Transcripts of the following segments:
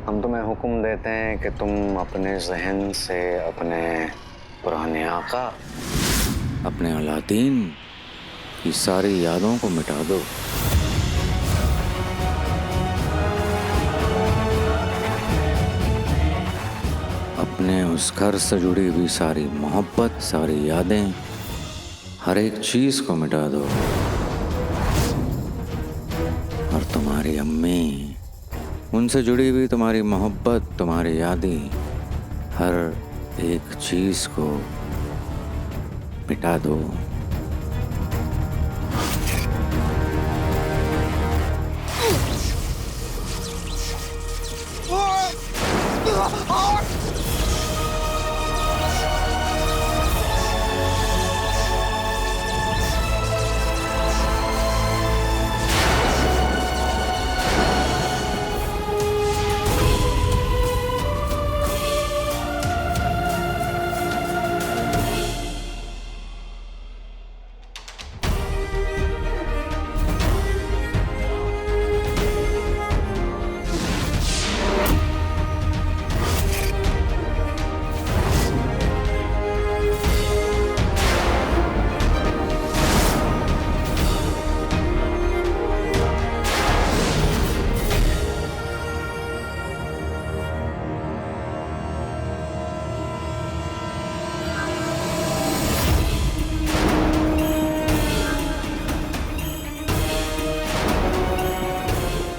हम तुम्हें हुक्म देते हैं कि तुम अपने जहन से अपने पुराने आका, अपने अलादीन की सारी यादों को मिटा दो। अपने उस घर से जुड़ी हुई सारी मोहब्बत, सारी यादें, हर एक चीज को मिटा दो। और तुम्हारी अम्मी, उनसे जुड़ी हुई तुम्हारी मोहब्बत, तुम्हारी यादें, हर एक चीज को मिटा दो।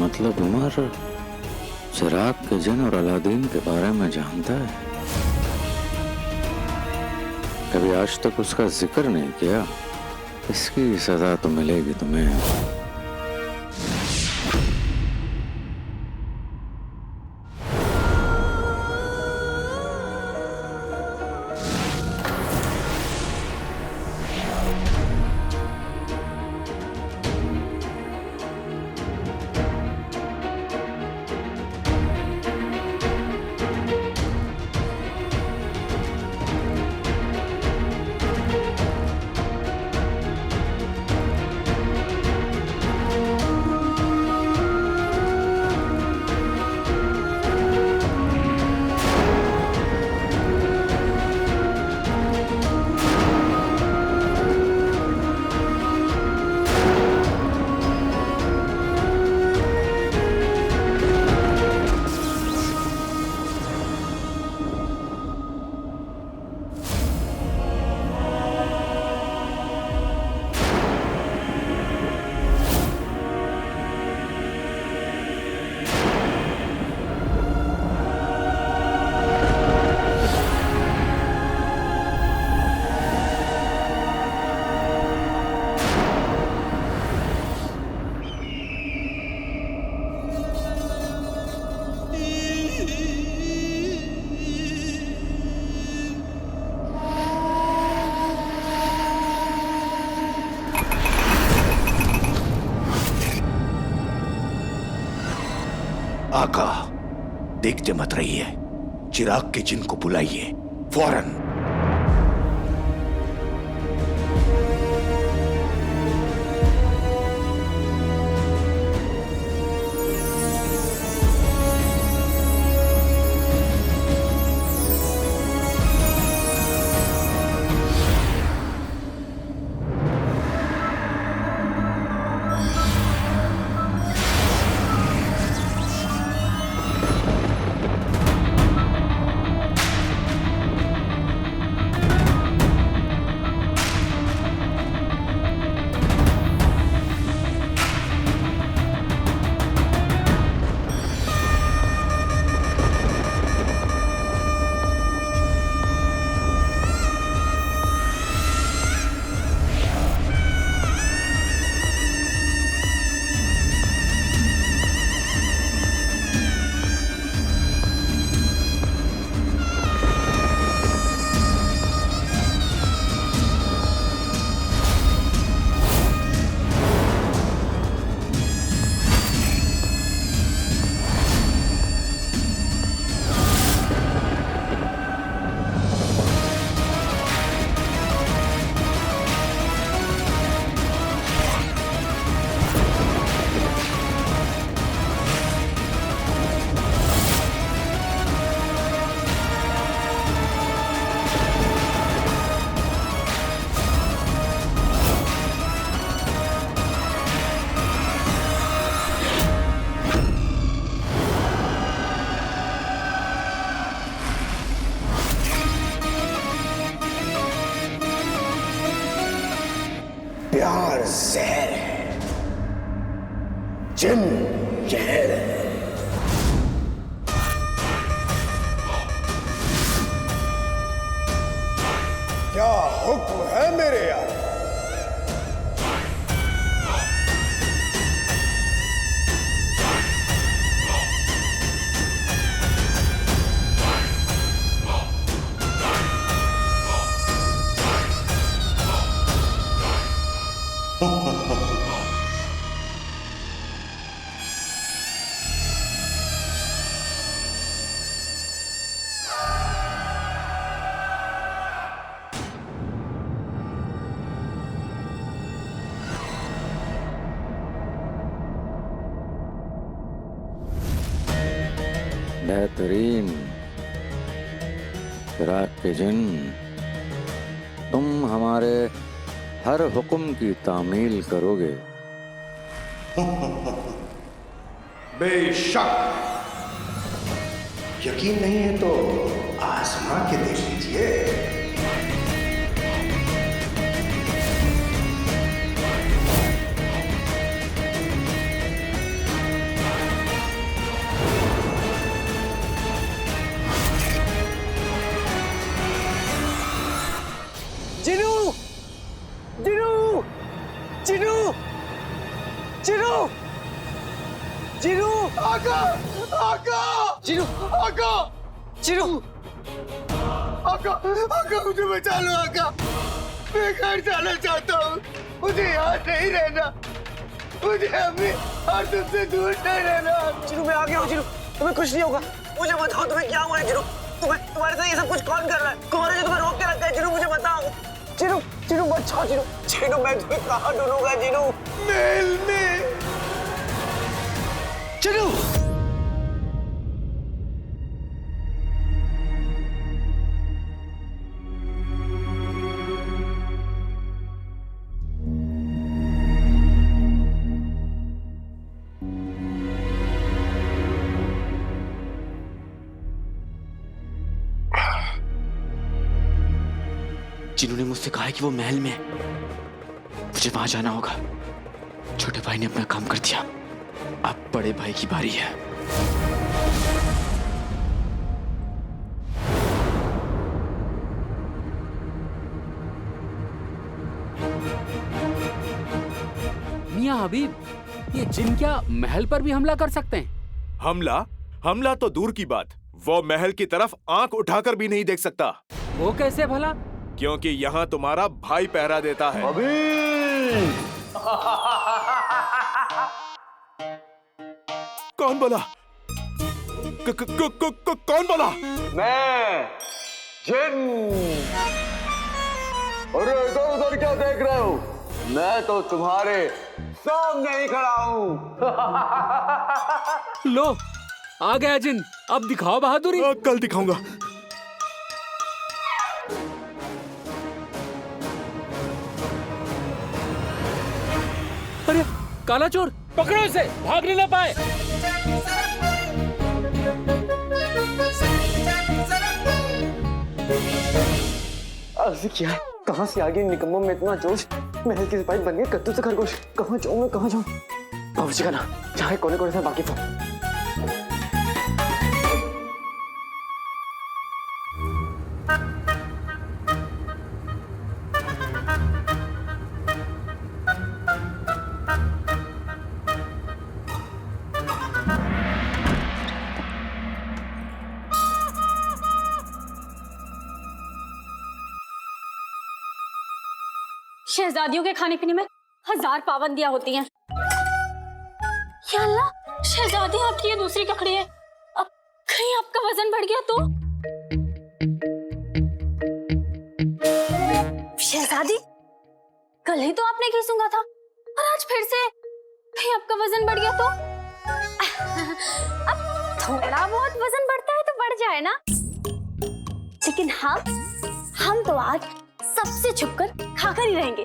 मतलब उमर चिराग के जिन और अलादीन के बारे में जानता है, कभी आज तक उसका जिक्र नहीं किया। इसकी सजा तो मिलेगी तुम्हें। आका, देखते मत रहिए, चिराग के जिन को बुलाइए फौरन। पर जहर है, जिन जहर है। क्या हुक्म है मेरे यार? बेहतरीन चिराग के जिन, तुम हमारे हर हुक्म की तामील करोगे। बेशक। यकीन नहीं है तो आजमा के देख लीजिए। जिनू, जिनू, जिनू, जिनू, जिनू, आका, आका, जिनू, आका, जिनू, आका, आका, मुझे बचा लो आका। मैं घर जाना चाहता हूँ। मुझे यहाँ नहीं रहना। मुझे अपने और तुमसे दूर नहीं रहना। जिनू मैं आ गया हूँ। जिनू तुम्हें कुछ नहीं होगा। मुझे बताओ तुम्हें क्या हुआ है जिनू? तुम्हारे साथ ये सब कुछ कौन कर रहा है? कौन है जो तुम्हें रोक के रखा है? जिनू मुझे बताओ। जिनू, जिनू बचाओ जिनू। जिनू मैं तुम्हें कहाँ ढूंढूंगा जिनू? महल में। जिनू जिन्होंने मुझसे कहा है कि वो महल में है। मुझे वहां जाना होगा। छोटे भाई ने अपना काम कर दिया, अब बड़े भाई की बारी है। मियां हबीब, ये जिन क्या महल पर भी हमला कर सकते हैं? हमला? हमला तो दूर की बात, वो महल की तरफ आंख उठाकर भी नहीं देख सकता। वो कैसे भला? क्योंकि यहाँ तुम्हारा भाई पहरा देता है। कौन बोला? कौन बोला? मैं जिन। अरे इधर उधर क्या देख रहे हो? मैं तो तुम्हारे सामने ही खड़ा हूँ। लो, आ गया जिन। अब दिखाओ बहादुरी। कल दिखाऊंगा। अरे काला चोर, पकड़ो इसे, भागने ना पाए। अर्ज किया है, कहाँ से आ गई निकम्मों में इतना जोश? महल के सिपाही बन गए कद्दू से खरगोश। कहाँ जाऊँ मैं, कहाँ जाऊँ? बाबूजी का ना जहाँ कोने कोने से बाकी था। शहजादियों के खाने पीने में 1000 पाबंदियां होती हैं। या अल्लाह, शहजादी आपकी ये दूसरी ककड़ी है। अब कहीं आपका वजन बढ़ गया तो? शहजादी, कल ही तो आपने घी सूंघा था और आज फिर से कहीं आपका वजन बढ़ गया तो? अब थोड़ा बहुत वजन बढ़ता है तो बढ़ जाए ना, लेकिन हम तो आज सबसे छुपकर खाकर ही रहेंगे।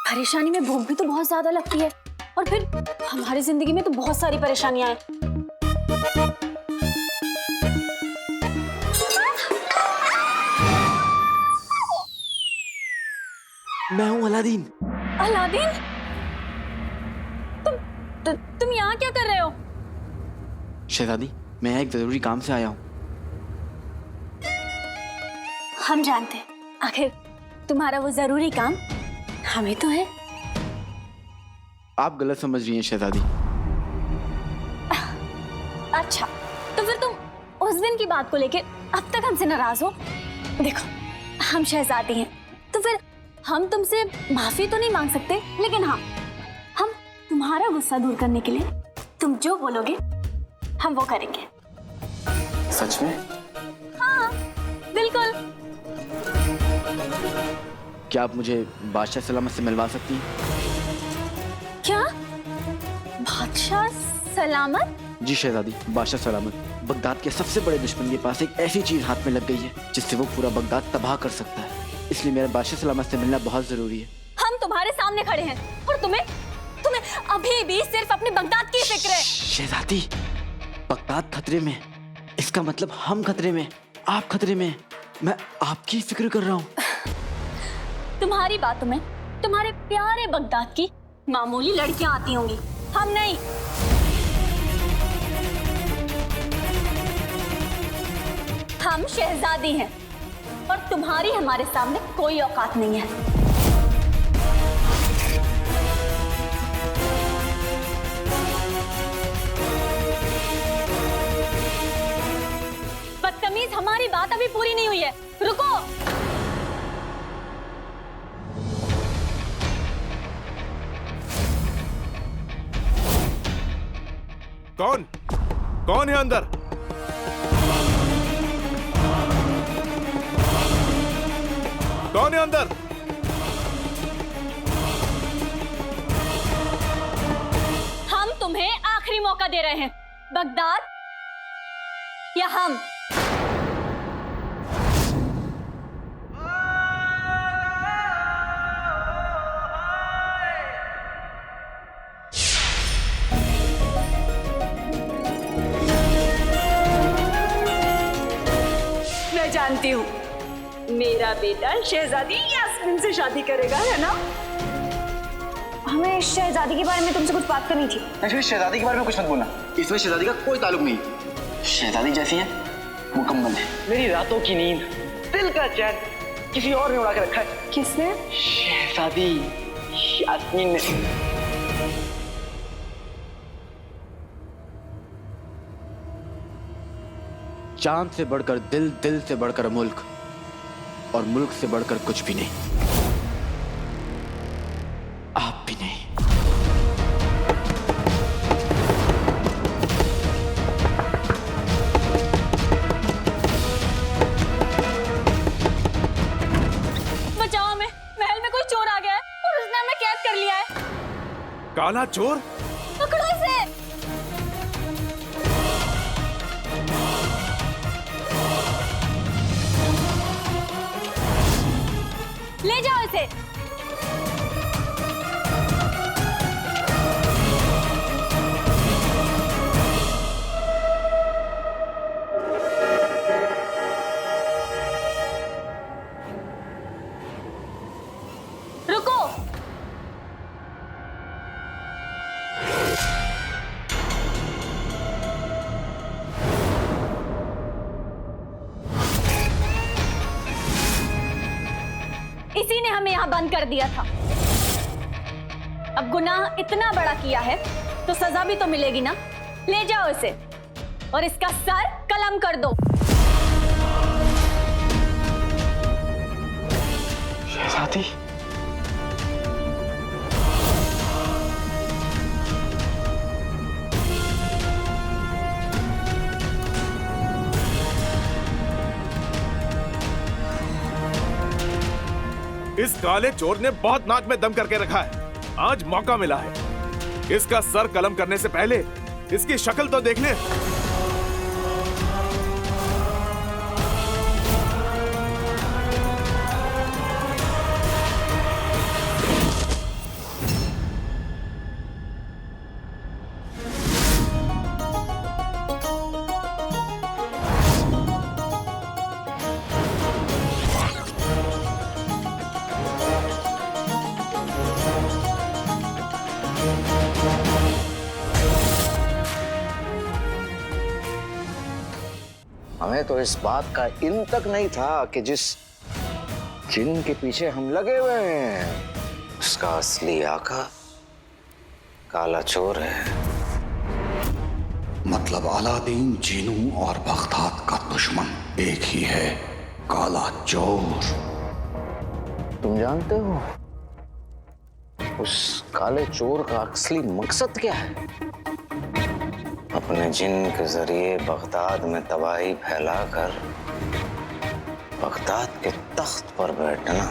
परेशानी में भूख भी तो बहुत ज्यादा लगती है और फिर हमारी जिंदगी में तो बहुत सारी परेशानियां हैं। मैं हूँ अलादीन। अलादीन, तुम यहाँ क्या कर रहे हो? शहजादी, मैं एक जरूरी काम से आया हूँ। हम जानते हैं, आखिर तुम्हारा वो जरूरी काम हमें तो है। आप गलत समझ रही हैं शहजादी। अच्छा, तो फिर तुम उस दिन की बात को लेकर अब तक हमसे नाराज हो? देखो, हम शहजादी हैं, तो फिर हम तुमसे माफी तो नहीं मांग सकते, लेकिन हाँ, हम तुम्हारा गुस्सा दूर करने के लिए तुम जो बोलोगे हम वो करेंगे। सच में? हाँ, बिल्कुल। क्या आप मुझे बादशाह सलामत से मिलवा सकती हैं? क्या? बादशाह सलामत? जी शहजादी, बादशाह सलामत बगदाद के सबसे बड़े दुश्मन के पास एक ऐसी चीज हाथ में लग गई है जिससे वो पूरा बगदाद तबाह कर सकता है। इसलिए मेरा बादशाह सलामत से मिलना बहुत जरूरी है। हम तुम्हारे सामने खड़े हैं और तुम्हें अभी भी सिर्फ अपने बगदाद की फिक्र है। शहजादी, बगदाद खतरे में, इसका मतलब हम खतरे में, आप खतरे में। मैं आपकी फिक्र कर रहा हूँ। तुम्हारी बातों में तुम्हारे प्यारे बगदाद की मामूली लड़कियां आती होंगी, हम नहीं। हम शहजादी हैं और तुम्हारी हमारे सामने कोई औकात नहीं है। बदतमीज, हमारी बात अभी पूरी नहीं हुई है, रुको। कौन है अंदर? कौन है अंदर? हम तुम्हें आखिरी मौका दे रहे हैं, बगदाद या हम। मैं जानती हूँ मेरा बेटा शहजादी यास्मीन से शादी करेगा, है ना? हमें शहजादी के बारे में तुमसे कुछ बात करनी थी। एक्चुअली शहजादी के बारे में कुछ मत बोलना, इसमें शहजादी का कोई ताल्लुक नहीं। शहजादी जैसी है मुकम्मल है। मेरी रातों की नींद, दिल का चैन किसी और ने उड़ा के रखा है। किसने? शहजादी यास्मीन ने। चांद से बढ़कर दिल, दिल से बढ़कर मुल्क, और मुल्क से बढ़कर कुछ भी नहीं। आप भी नहीं। बचाओ हमें, महल में कोई चोर आ गया है और उसने हमें कैद कर लिया है। काला चोर? पकड़ो इसे। ले जाओ इसे। रुको। इसी ने हमें यहाँ बंद कर दिया था। अब गुनाह इतना बड़ा किया है तो सजा भी तो मिलेगी ना। ले जाओ इसे और इसका सर कलम कर दो। शहजादी, इस काले चोर ने बहुत नाक में दम करके रखा है। आज मौका मिला है। इसका सर कलम करने से पहले इसकी शक्ल तो देख ले। हमें तो इस बात का इन तक नहीं था कि जिस जिन के पीछे हम लगे हुए हैं उसका असली आका काला चोर है। मतलब अलादीन जीनू और बगदाद का दुश्मन एक ही है, काला चोर। तुम जानते हो उस काले चोर का असली मकसद क्या है? अपने जिन के जरिए बगदाद में तबाही फैलाकर बगदाद के तख्त पर बैठना।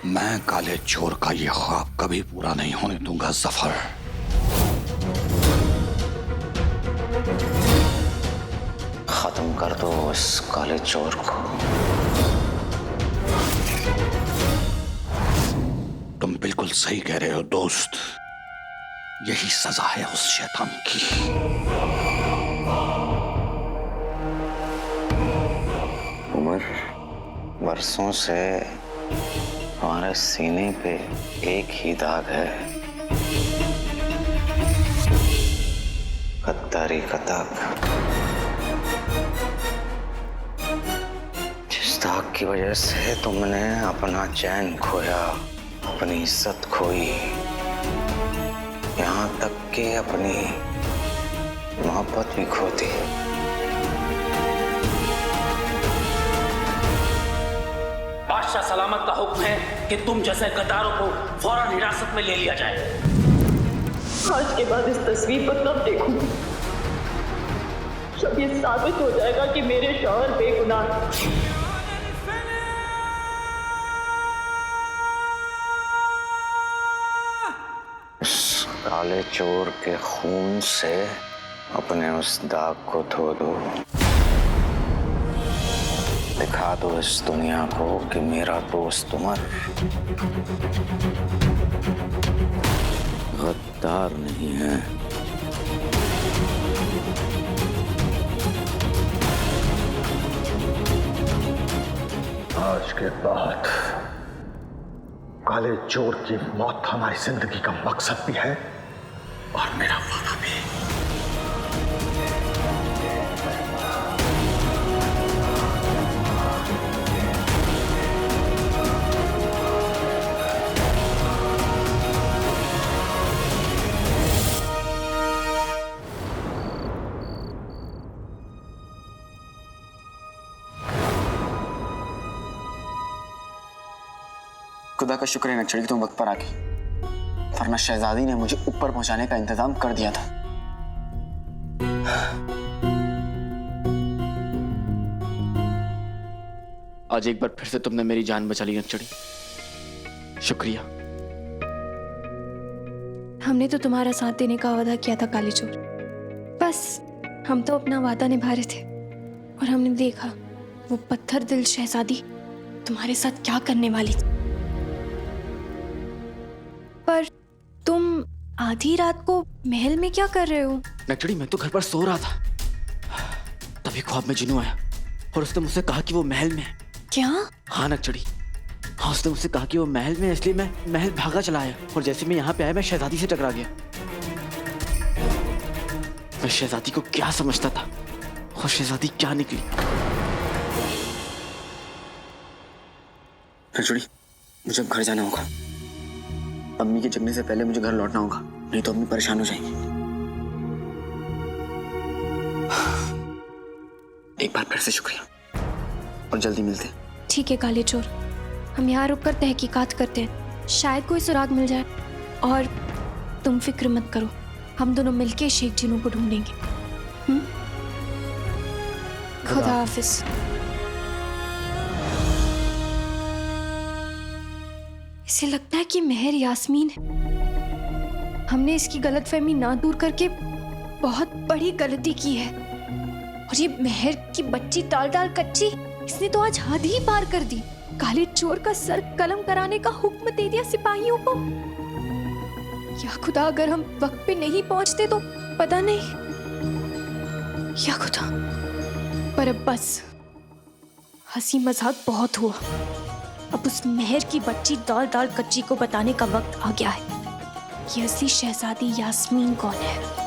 मैं काले चोर का ये ख्वाब कभी पूरा नहीं होने दूंगा जफर। खत्म कर दो उस काले चोर को। तुम बिल्कुल सही कह रहे हो दोस्त, यही सजा है उस शैतान की। उमर, बरसों से हमारे सीने पे एक ही दाग है, गद्दारी का दाग। जिस दाग की वजह से तुमने अपना चैन खोया, अपनी इज्जत खोई, यहाँ तक कि अपनी मोहब्बत भी खो दी। बादशाह सलामत का हुक्म है कि तुम जैसे गद्दारों को फौरन हिरासत में ले लिया जाए। आज के बाद इस तस्वीर को तब देखूंगी जब ये साबित हो जाएगा कि मेरे शौहर बेगुनाह। काले चोर के खून से अपने उस दाग को धो दो। दिखा दो इस दुनिया को कि मेरा दोस्त उमर गद्दार नहीं है। आज के बाद काले चोर की मौत हमारी जिंदगी का मकसद भी है और मेरा वादा भी। खुदा का शुक्र है नक्सली कि तुम वक्त पर आ गई, वरना शहजादी ने मुझे ऊपर पहुंचाने का इंतजाम कर दिया था। आज एक बार फिर से तुमने मेरी जान बचा ली नक्सली, शुक्रिया। हमने तो तुम्हारा साथ देने का वादा किया था काले चोर, बस हम तो अपना वादा निभा रहे थे और हमने देखा वो पत्थर दिल शहजादी तुम्हारे साथ क्या करने वाली थी। पर तुम आधी रात को महल में क्या कर रहे हो? नक्सली मैं तो घर पर सो रहा था, तभी ख्वाब में जिन्नू आया और उसने मुझसे कहा कि वो महल में है। क्या? हाँ नक्सली, हाँ उसने मुझसे कहा कि वो महल में है, इसलिए मैं महल भागा चला आया और जैसे मैं यहाँ पे आया मैं शहजादी से टकरा गया। मैं शहजादी को क्या समझता था और शहजादी क्या निकली। नक्सली मुझे अब घर जाना होगा, अम्मी के जगने से पहले मुझे घर लौटना होगा, नहीं तो अम्मी परेशान हो जाएंगी। एक बार फिर से शुक्रिया और जल्दी मिलते हैं। ठीक है काले चोर, हम यहाँ रुककर तहकीकात करते हैं, शायद कोई सुराग मिल जाए। और तुम फिक्र मत करो, हम दोनों मिलके शेख जिन्नू को ढूंढेंगे। खुदा हाफिज। इसे लगता है कि मेहर यास्मीन है। हमने इसकी गलतफहमी ना दूर करके बहुत बड़ी गलती की है। और ये मेहर की बच्ची टाल टाल कच्ची, इसने तो आज हद ही पार कर दी। काले चोर का सर कलम कराने का हुक्म दे दिया सिपाहियों को। या खुदा, अगर हम वक्त पे नहीं पहुंचते तो पता नहीं। या खुदा, पर अब बस हंसी मजाक बहुत हुआ। अब उस मेहर की बच्ची दाल दाल कच्ची को बताने का वक्त आ गया है। कि असली शहजादी यास्मीन कौन है।